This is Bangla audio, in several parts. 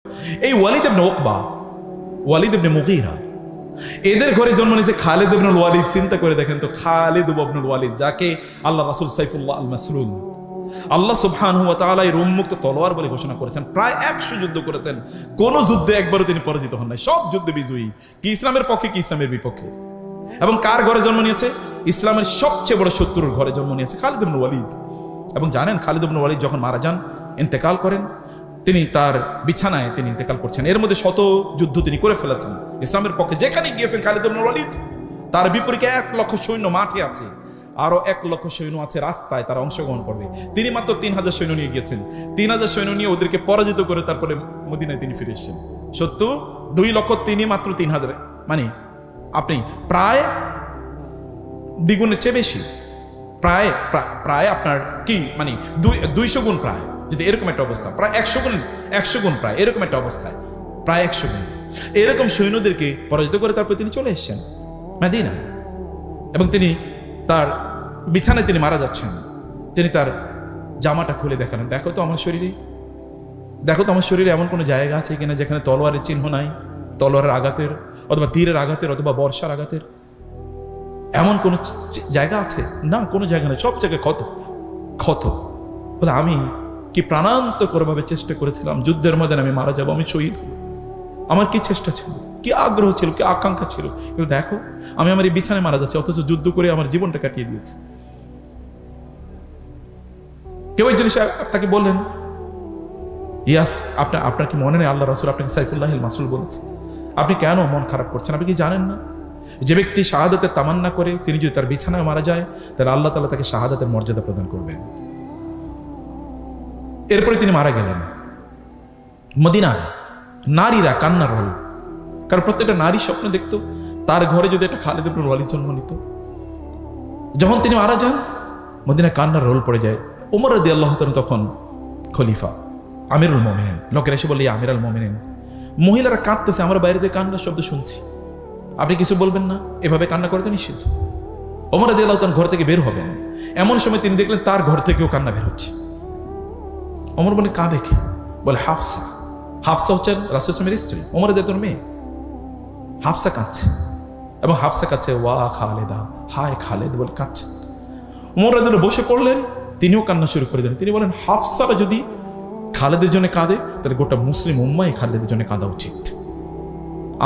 এই ওয়ালিদ ইবনে উকবা, ওয়ালিদ ইবনে মুগীরা, এদের ঘরে জন্ম নিয়েছে খালিদ ইবনুল ওয়ালিদ। চিন্তা করে দেখেন তো, খালিদ ইবনুল ওয়ালিদ, যাকে আল্লাহ রাসূল সাইফুল্লাহ আল মাসলুল, আল্লাহ সুবহানাহু ওয়া তাআলা এর উন্মুক্ত তলোয়ার বলে ঘোষণা করেছেন। প্রায় 100 যুদ্ধ করেছেন, কোন যুদ্ধে একবারও তিনি পরাজিত হন নাই, সব যুদ্ধে বিজয়ী। কি ইসলামের পক্ষে, কি ইসলামের বিপক্ষে। এবং কার ঘরে জন্ম নিয়েছে? ইসলামের সবচেয়ে বড় শত্রুর ঘরে জন্ম নিয়েছে খালিদ ইবনুল ওয়ালিদ। এবং জানেন, খালিদ ইবনুল ওয়ালিদ যখন মারা যান, ইন্তেকাল করেন, তিনি তার বিছানায় তিনি ইন্তেকাল করছেন। এর মধ্যে শত যুদ্ধ তিনি করে ফেলেছেন ইসলামের পক্ষে। যেখানে গিয়েছেন খালিদ ইবনুল ওয়ালিদ, তার বিপরীতে 1 লক্ষ সৈন্য মাঠে আছে, আরো 1 লক্ষ সৈন্য আছে রাস্তায়, তারা অংশগ্রহণ করবে। তিনি মাত্র 3000 সৈন্য নিয়ে গিয়েছেন। 3000 সৈন্য নিয়ে ওদেরকে পরাজিত করে তারপরে মদিনায় তিনি ফিরে এসেছেন। সত্য 2 লক্ষ, তিনি মাত্র 3000, মানে আপনি প্রায় দ্বিগুণের চেয়ে বেশি, প্রায় প্রায় আপনার কি মানে 200 গুণ, প্রায় যদি এরকম একটা অবস্থা, প্রায় 100 গুণ প্রায় এরকম একটা অবস্থায়, প্রায় 100 গুণ এরকম সৈন্যদেরকে পরাজিত করে তারপরে তিনি চলে এসেছেন মদিনায়। এবং তিনি তার বিছানায় তিনি মারা যাচ্ছেন। তিনি তার জামাটা খুলে দেখালেন, দেখো তো আমার শরীরে, দেখো তো আমার শরীরে এমন কোনো জায়গা আছে কিনা যেখানে তলোয়ারের চিহ্ন নাই, তলোয়ারের আঘাতের অথবা তীরের আঘাতের অথবা বর্ষার আঘাতের এমন কোন জায়গা আছে? না, কোনো জায়গা নেই, সব জায়গায় ক্ষত ক্ষত। বলে আমি কি প্রাণান্তকরভাবে চেষ্টা করেছিলাম, যুদ্ধের ময়দানে আমি মারা যাবো, আমি শহীদ হব। আমার কি চেষ্টা ছিল, কি আগ্রহ ছিল, কি আকাঙ্ক্ষা ছিল, কিন্তু দেখো আমি আমার এই বিছানায় মারা যাচ্ছি, অথচ যুদ্ধ করে আমার জীবনটা কাটিয়ে দিয়েছি। কেউ একজন তাকে বললেন, ইয়াস, আপনার কি মনে নেই আল্লাহ রাসূল আপনাকে সাইফুল্লাহ আল মাসলুল বলেছে? আপনি কেন মন খারাপ করছেন? আপনি কি জানেন না যে ব্যক্তি শাহাদাতের তামান্না করে তিনি যদি তার বিছানায় মারা যায়, তাহলে আল্লাহ তাআলা তাকে শাহাদাতের মর্যাদা প্রদান করবেন। এরপরে তিনি মারা গেলেন। মদিনায় নারীরা কান্নার রোল, কারণ প্রত্যেকটা নারী স্বপ্ন দেখতো তার ঘরে যদি একটা খালিদ ইবনুল ওয়ালিদ জন্ম নিত। যখন তিনি মারা যান, মদিনায় কান্নার রোল পড়ে যায়। ওমর রাদিয়াল্লাহু তাআলা তখন খলিফা, আমিরুল মুমিনিন। লোকেরা এসে বললে, আমিরুল মুমিনিন, মহিলারা কাঁদতেছে, আমরা বাইরে থেকে কান্নার শব্দ শুনছি, আপনি কিছু বলবেন না? এভাবে কান্না করে তো নিষিদ্ধ। ওমর রাদিয়াল্লাহু তাআলা ঘর থেকে বের হবেন, এমন সময় তিনি দেখলেন তার ঘর থেকেও কান্না বের হচ্ছে। ওমর বলে, কাঁদে কে? বলে হাফসা। হাফসা হচ্ছেন রাসূল সাল্লাল্লাহু আলাইহি ওয়াসাল্লামের স্ত্রী, ওমর রাদিয়াল্লাহু মেয়ে। হাফসা কাঁদছে, এবং হাফসা কাছে ওয়া খালেদা, হায় খালেদ বলে কাঁদছে। ওমর রাদিয়াল্লাহু বসে পড়লেন, তিনিও কান্না শুরু করে দিলেন। তিনি বলেন, হাফসারা যদি খালেদের জন্য কাঁদে, তাহলে গোটা মুসলিম উম্মাহ খালেদের জন্য কাঁদা উচিত।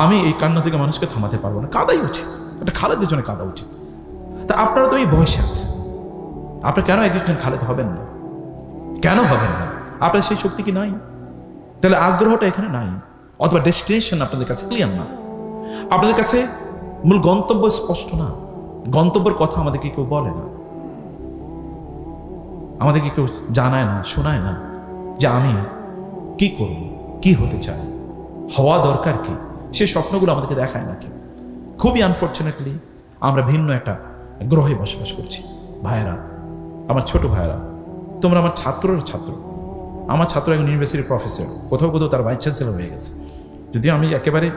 আমি এই কান্না থেকে মানুষকে থামাতে পারবো না, কাঁদাই উচিত, এটা খালেদের জন্য কাঁদা উচিত। তা আপনারা তো এই বয়সে আছেন, আপনারা কেন একজন খালেদ হবেন না? কেন হবেন না? আপনার সেই শক্তি কি নাই? তাহলে আগ্রহটা এখানে নাই, অথবা ডেস্টিনেশন আপনাদের কাছে ক্লিয়ার না, আপনাদের কাছে মূল গন্তব্য স্পষ্ট না। গন্তব্যের কথা আমাদেরকে কেউ বলে না, আমাদেরকে কেউ জানায় না, শোনায় না যে আমি কি করব, কি হতে চাই, হওয়া দরকার কি, সে স্বপ্নগুলো আমাদেরকে দেখায় না কেউ। খুবই আনফর্চুনেটলি আমরা ভিন্ন একটা গ্রহে বসবাস করছি। ভাইয়েরা, আমার ছোট ভাইয়েরা, তোমরা আমার ছাত্রের ছাত্র। আমার ছাত্র এখন ইউনিভার্সিটির প্রফেসর, কোথাও কোথাও তার ভাইস চ্যান্সেলর হয়ে গেছে। যদিও আমি একেবারে,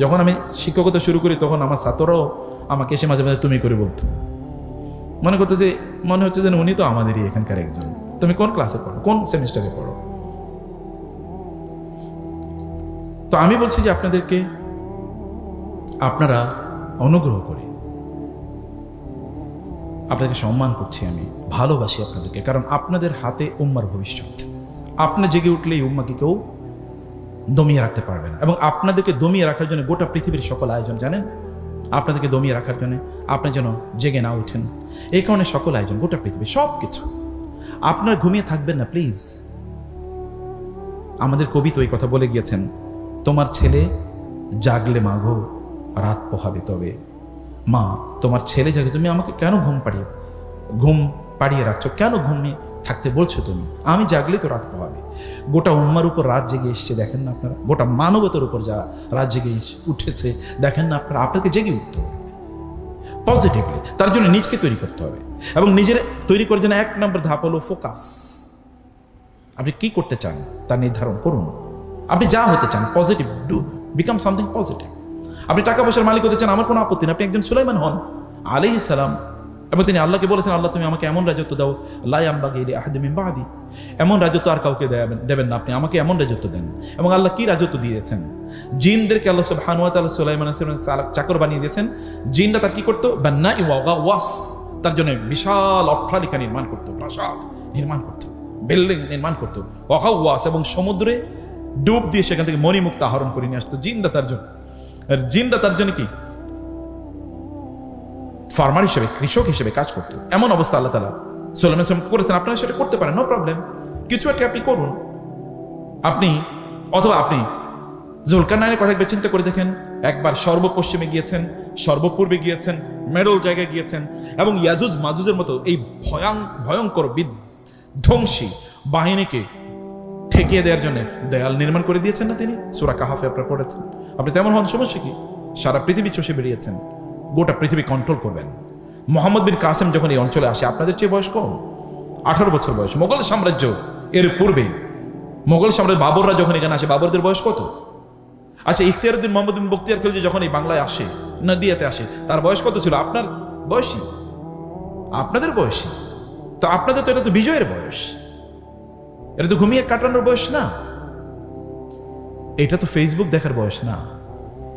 যখন আমি শিক্ষকতা শুরু করি তখন আমার ছাত্ররাও আমাকে এসে মাঝে মাঝে তুমি করে বলতো, মনে করতো যে মনে হচ্ছে যেন উনি তো আমাদেরই এখানকার একজন। তুমি কোন ক্লাসে পড়ো, কোন সেমিস্টারে পড়ো? তো আমি বলছি যে আপনাদেরকে, আপনারা অনুগ্রহ করে, আপনাদেরকে সম্মান করছি, আমি ভালোবাসি আপনাদেরকে, কারণ আপনাদের হাতে উম্মার ভবিষ্যৎ। আপনি জেগে উঠলে এই উম্মাকে কেউ দমিয়ে রাখতে পারবে না। এবং আপনাদেরকে দমিয়ে রাখার জন্য গোটা পৃথিবীর সকল আয়োজন, জানেন, আপনাদেরকে দমিয়ে রাখার জন্য, আপনি যেন জেগে না ওঠেন, এই কারণে সকল আয়োজন, গোটা পৃথিবী সব কিছু। আপনার ঘুমিয়ে থাকবেন না প্লিজ। আমাদের কবি তো এই কথা বলে গিয়েছেন, তোমার ছেলে জাগলে মাগো রাত পোহাবে তবে। মা, তোমার ছেলে জাগে, তুমি আমাকে কেন ঘুম পাড়িয়ে রাখছো, কেন ঘুমিয়ে থাকতে বলছো তুমি? আমি জাগলে তো রাত পোহাবে। গোটা উম্মার উপর রাত জেগে এসছে, দেখেন না আপনারা? গোটা মানবতার উপর যা রাত জেগে উঠেছে, দেখেন না আপনারা? আপনাকে জেগে উঠতে হবে পজিটিভলি। তার জন্য নিজকে তৈরি করতে হবে, এবং নিজের তৈরি করার জন্য 1 নম্বর ধাপ হলো ফোকাস। আপনি কি করতে চান তা নির্ধারণ করুন। আপনি যা হতে চান, positive, do become something positive. আপনি টাকা পয়সার মালিক হতে চান, আমার কোনো আপত্তি নেই, আপনি একজন সুলাইমান হন আলাইহিস সালাম। এবং তিনি আল্লাহকে বলেছেন, আল্লাহ তুমি আমাকে এমন রাজত্ব দাও, লা ইয়ামবাগি লিআহাদিন মিন বাদি, এমন রাজত্ব আর কাউকে দেবেন না, আপনি আমাকে এমন রাজত্ব দেন। এবং আল্লাহ কি রাজত্ব দিয়েছেন? জিনদেরকে আল্লাহ সুবহানাহু ওয়া তাআলা সুলাইমান আলাইহিস সালাম চাকর বানিয়ে দিয়েছেন। জিনরা তার কি করতো? বান্নাই ওয়া গাওয়াস, তার জন্য বিশাল অট্টালিকা নির্মাণ করতো, প্রাসাদ নির্মাণ করতো, বিল্ডিং নির্মাণ করতো। ওয়া গাওয়াস, এবং সমুদ্রে ডুব দিয়ে সেখান থেকে মণিমুক্তা আহরণ করে নিয়ে আসতো জিনরা তার জন্য। আর জিনরা তার জন্য কি ফার্মার হিসেবে, কৃষক হিসেবে কাজ করতো। এমন অবস্থা আল্লাহ তাআলা সুলাইমান আলাইহিস সালাম করেছেন। আপনারা সেটা করতে পারেন, নো প্রবলেম, কিছু একটা আপনি করুন। আপনি জুলকারনাইনের কথা একবার চিন্তা করে দেখেন, একবার সর্বপশ্চিমে গিয়েছেন, সর্বপূর্বে গিয়েছেন, মেডল জায়গায় গিয়েছেন, এবং ইয়াজুজ মাজুজের মতো এই ভয়ঙ্কর বিধ্বংসী বাহিনীকে ঠেকিয়ে দেওয়ার জন্য দেয়াল নির্মাণ করে দিয়েছেন না তিনি? সূরা কাহাফে আপনারা পড়েছেন। আপনি তেমন হন, সমস্যা কি? সারা পৃথিবী চষে বেরিয়েছেন, গোটা পৃথিবী কন্ট্রোল করবেন। মোহাম্মদ বিন কাসেম যখন এই অঞ্চলে আসে, আপনাদের চেয়ে বয়স কম, 18 বছর বয়স। মোগল সাম্রাজ্য এর পূর্বে, মোগল সাম্রাজ্য বাবররা যখন এখানে আসে, বাবরদের বয়স কত? আচ্ছা, ইখতিয়ারউদ্দিন মোহাম্মদ বিন বখতিয়ার খিলজি যখন এই বাংলায় আসে, নদিয়াতে আসে, তার বয়স কত ছিল? আপনার বয়সী, আপনাদের বয়সী। তো আপনাদের তো এটা তো বিজয়ের বয়স, এটা তো ঘুমিয়ে কাটানোর বয়স না, এটা তো ফেসবুক দেখার বয়স না,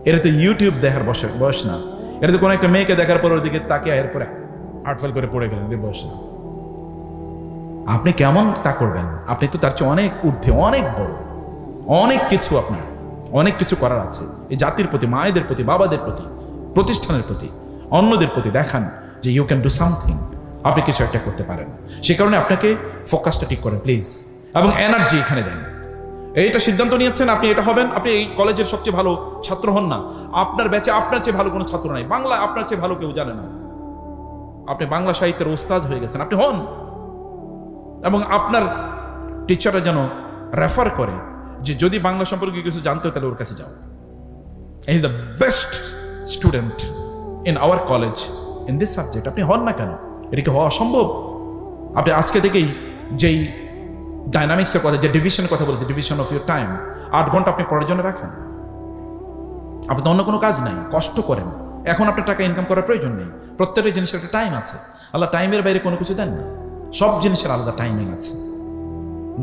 এটা তো ইউটিউব দেখার বয়স না, এটা তো কোনো একটা মেয়েকে দেখার পর ওর দিকে তাকিয়ে এরপরে আটফাল করে পড়ে গেলেন, এর বয়স না। আপনি কেমন তা করবেন? আপনি তো তার চেয়ে অনেক ঊর্ধ্বে, অনেক বড়, অনেক কিছু, আপনার অনেক কিছু করার আছে। এই জাতির প্রতি, মায়েদের প্রতি, বাবাদের প্রতি, প্রতিষ্ঠানের প্রতি, অন্যদের প্রতি দেখান যে ইউ ক্যান ডু সামথিং, আপনি কিছু একটা করতে পারেন। সে কারণে আপনাকে ফোকাসটা ঠিক করেন প্লিজ, এবং এনার্জি এখানে দেন। এইটা সিদ্ধান্ত নিয়েছেন আপনি এটা হবেন, আপনি এই কলেজের সবচেয়ে ভালো ছাত্র হন না, আপনার ব্যাচে আপনার চেয়ে ভালো কোনো ছাত্র নাই, বাংলা আপনার চেয়ে ভালো কেউ জানে না, আপনি বাংলা সাহিত্যের ওস্তাদ হয়ে গেছেন, আপনি হন। এবং আপনার টিচাররা যেন রেফার করে যে যদি বাংলা সম্পর্কে কিছু জানতে হয় তাহলে ওর কাছে যাও, he is the best student in our college in this subject. আপনি হন না কেন? এটা কি হওয়া অসম্ভব? আপনি আজকে থেকেই যেই ডাইনামিক্সের কথা, যে ডিভিশনের কথা বলেছে, ডিভিশন অফ ইউর টাইম, 8 ঘন্টা আপনি পড়ার জন্য রাখেন। আপনি তো অন্য কোনো কাজ নাই, কষ্ট করেন। এখন আপনার টাকা ইনকাম করার প্রয়োজন নেই, প্রত্যেকটা জিনিসের একটা টাইম আছে। আল্লাহ টাইমের বাইরে কোনো কিছু দেন না, সব জিনিসের আলাদা টাইমিং আছে।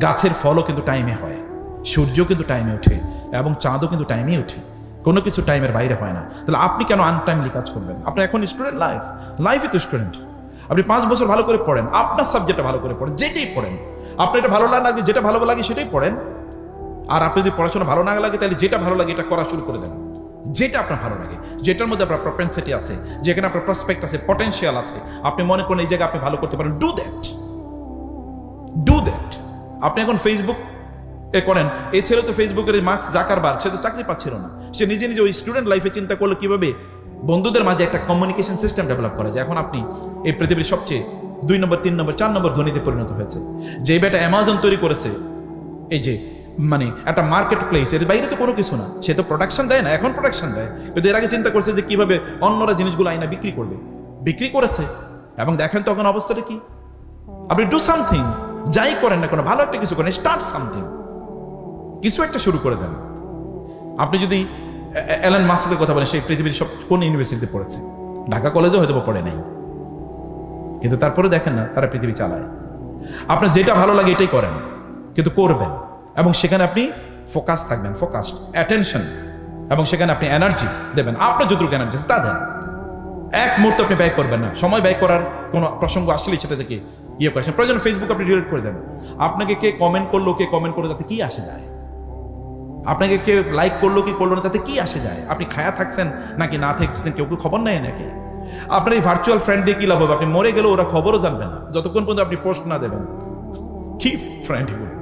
গাছের ফলও কিন্তু টাইমে হয়, সূর্য কিন্তু টাইমে ওঠে, এবং চাঁদও কিন্তু টাইমে ওঠে, কোনো কিছু টাইমের বাইরে হয় না। তাহলে আপনি কেন আনটাইমলি কাজ করবেন? আপনি এখন স্টুডেন্ট, লাইফে তো স্টুডেন্ট। আপনি 5 বছর ভালো করে পড়েন, আপনার সাবজেক্টটা ভালো করে পড়েন, যেটাই পড়েন আপনার এটা ভালো লাগে, যেটা ভালো লাগে সেটাই পড়েন। আর আপনি যদি পড়াশোনা ভালো না লাগে, তাহলে যেটা ভালো লাগে এটা করা শুরু করে দেন, যেটা আপনার ভালো লাগে, যেটার মধ্যে আপনার প্রপেন্সিটি আছে, যেখানে আপনার প্রসপেক্ট আছে, পটেনশিয়াল আছে, আপনি মনে করেন এই জায়গায় আপনি ভালো করতে পারেন, ডু দ্যাট। আপনি এখন ফেসবুক করেন, এই ছেলে তো ফেসবুকের মার্ক জাকারবার্গ, সে তো চাকরি পাচ্ছিল না, সে নিজে নিজে ওই স্টুডেন্ট লাইফে চিন্তা করলো কিভাবে বন্ধুদের মাঝে একটা কমিউনিকেশন সিস্টেম ডেভেলপ করা যায়। এখন আপনি এই পৃথিবীর সবচেয়ে 2 নম্বর, 3 নম্বর, 4 নম্বর ধনীতে পরিণত হয়েছে। যে বেটা অ্যামাজন তৈরি করেছে, এই যে মানে একটা মার্কেট প্লেস, এর বাইরে তো কোনো কিছু না, সে তো প্রোডাকশন দেয় না, এখন প্রোডাকশন দেয়, কিন্তু এর আগে চিন্তা করছে যে কিভাবে অন্যরা জিনিসগুলো আইনা বিক্রি করবে, বিক্রি করেছে। এবং দেখেন তখন অবস্থাটা কি। আপনি ডু সামথিং, যাই করেন না কোনো, ভালো একটা কিছু করেন, স্টার্ট সামথিং, কিছু একটা শুরু করে দেন। আপনি যদি এলন মাস্কের কথা বলেন, সেই পৃথিবীর সব কোন ইউনিভার্সিটিতে পড়েছে, ঢাকা কলেজেও হয়তো পড়ে নাই, কিন্তু তারপরে দেখেন না তারা পৃথিবী চালায়। আপনার যেটা ভালো লাগে এটাই করেন, কিন্তু করবেন, এবং সেখানে আপনি ফোকাস থাকবেন, ফোকাসড অ্যাটেনশন, এবং সেখানে আপনি এনার্জি দেবেন, আপনার যতটুকু এনার্জি তা দেন। এক মুহূর্ত আপনি ব্যয় করবেন না, সময় ব্যয় করার কোনো প্রসঙ্গ আসলেই সেটা থেকে ইয়ে করেছেন। প্রয়োজন ফেসবুক আপনি ডিলিট করে দেন, আপনাকে কে কমেন্ট করলো, কে কমেন্ট করলো তাতে কি আসে যায়? আপনাকে কে লাইক করলো কি করলো না তাতে কি আসে যায়? আপনি খায়া থাকছেন নাকি না থাকছেন কেউ খবর নেয় নাকি? আপনার এই ভার্চুয়াল ফ্রেন্ড দিয়ে কি লাভ হবে? আপনি মরে গেলেও ওরা খবরও জানবে না যতক্ষণ পর্যন্ত আপনি পোস্ট না দেবেন। কি ফ্রেন্ড এগুলো?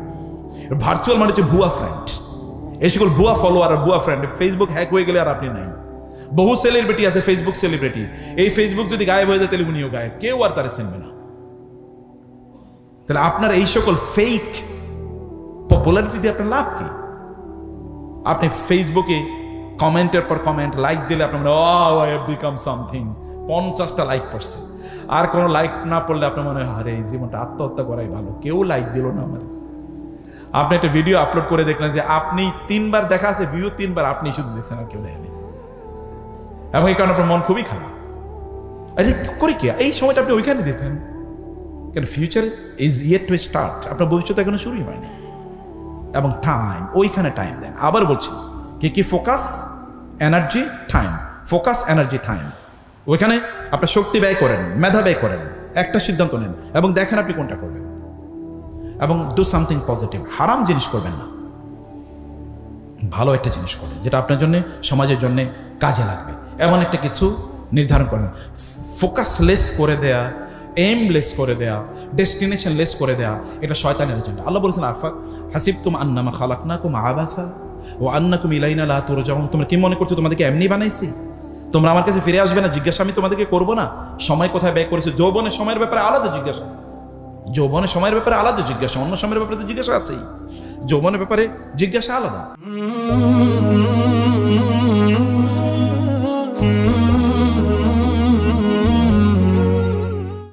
ভার্চুয়াল মানে হচ্ছে ভুয়া ফ্রেন্ড, এই সকল ভুয়া ফলোয়ার আর ভুয়া ফ্রেন্ড। ফেসবুক হ্যাক হয়ে গেলে আর আপনি নাই। বহু সেলিব্রিটি আছে ফেসবুক সেলিব্রিটি, এই ফেসবুক যদি গায়েব হয়ে যায় তাহলে উনিও গায়েব, কেউ আর তারা চিনবে না। তাহলে আপনার এই সকল ফেক পপুলারিটি দিয়ে আপনার লাভ কি? আপনি ফেসবুকে কমেন্টের পর কমেন্ট, লাইক দিলে আপনার মনে হয় আই হ্যাভ বিকাম সামথিং, 50টা লাইক পড়ছে। আর কোনো লাইক না পড়লে আপনার মনে হয় আরে এই জীবনটা আত্মহত্যা করাই ভালো, কেউ লাইক দিল না আমার। আপনি একটা ভিডিও আপলোড করে দেখলেন যে আপনি 3 বার দেখা আছে, ভিউ 3 বার, আপনি শুধু দেখছেন আর কেউ দেখেনি, এবং এই কারণে আপনার মন খুবই খারাপ। আরে করে কি এই সময়টা আপনি ওইখানে দিতেন, কেন future is yet to start, আপনার ভবিষ্যৎ এখনো শুরুই হয়নি। এবং টাইম, ওইখানে টাইম দেন। আবার বলছি কি focus, energy, time, focus, energy, time. ওইখানে আপনার শক্তি ব্যয় করেন, মেধা ব্যয় করেন, একটা সিদ্ধান্ত নেন এবং দেখেন আপনি কোনটা করবেন। এবং ডু সামথিং পজিটিভ, হারাম জিনিস করবেন না, ভালো একটা জিনিস করেন যেটা আপনার জন্য, সমাজের জন্য কাজে লাগবে, এমন একটা কিছু নির্ধারণ করেন। ফোকাস লেস করে দেয়া, এমলেস করে দেয়া, ডেস্টিনেশন লেস করে দেয়া, এটা শয়তানের এজেন্ডা। আল্লাহ বলেছেন হাসিবতুম আন্নামা খালাকনাকুম আবাসা ও আন্নাকুম ইলাইনা লা তুরজাউন, তোমরা কি মনে করছো তোমাদেরকে এমনি বানাইছি, তোমরা আমার কাছে ফিরে আসবে না, জিজ্ঞাসা আমি তোমাদেরকে করবো না? সময় কোথায় ব্যয় করেছে? যৌবনের সময়ের ব্যাপারে আলাদা জিজ্ঞাসা, যৌবনের সময়ের ব্যাপারে আলাদা জিজ্ঞাসা, অন্য সময়ের ব্যাপারে তো জিজ্ঞাসা আছেই, যৌবনের ব্যাপারে জিজ্ঞাসা আলাদা।